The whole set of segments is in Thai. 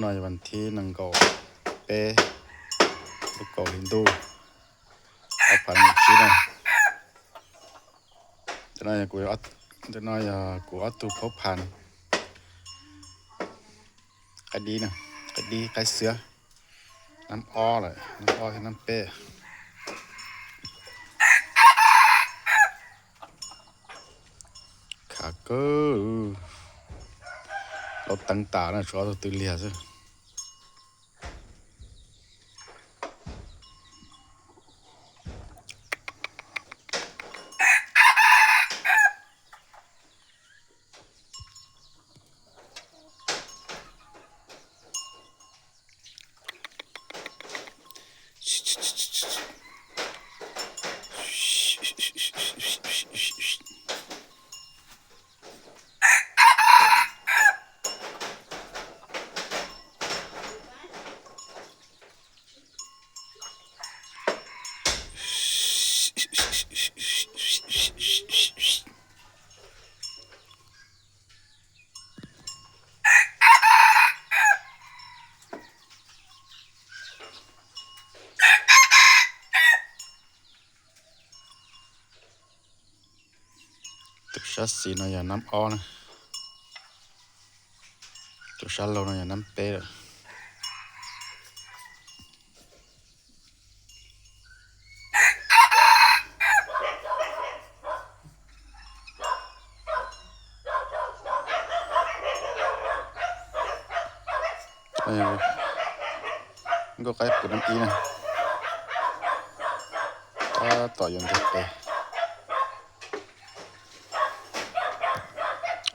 หน่อยวันที่หนึ่งก็เป้ลูกเกาลินดูเอาผ่านชีนะจะน้อยกูอัดจะน้อยกูอัดตัวเขาผ่านคดีนะคดีไก่เสือน้ำอ้อเลยน้ำอ้อที่น้ำเป้ขาเกอเราตั้งตานะชัวร์ตัวตื่นเลียซะตัวชัดสีน้อยน้ำอ้อนะตัวชัดเราน้อยน้ำเป้ก็ใกล้ปุ่นน้ำอีนะต่อยนจะไป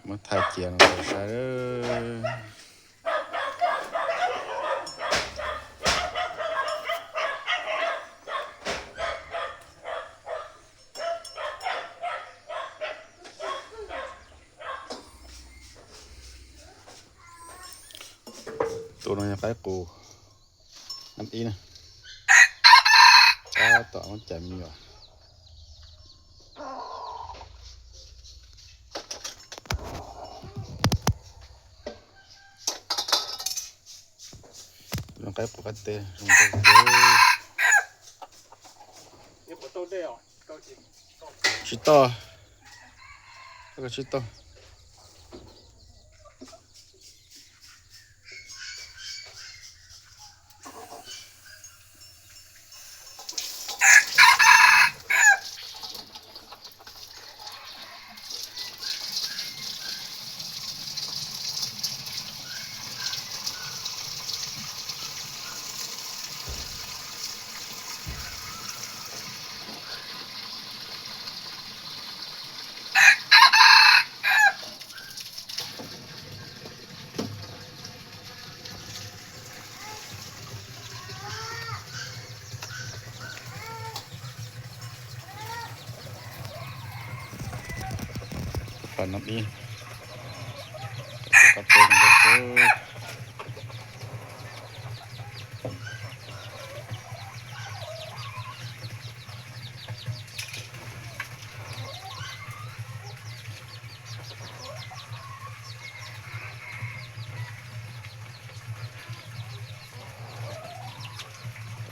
มาถ่ายเกียร์เราใช่ตัวน้อยใกล้กูน้ำอีนะต่อมันใจมีว่ะน้องใกล้ปกติน้องใกล้ชิโต้แล้วก็ชิโต้ปั่นน้ำอีกระเป๋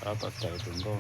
าต่อใจถึงก็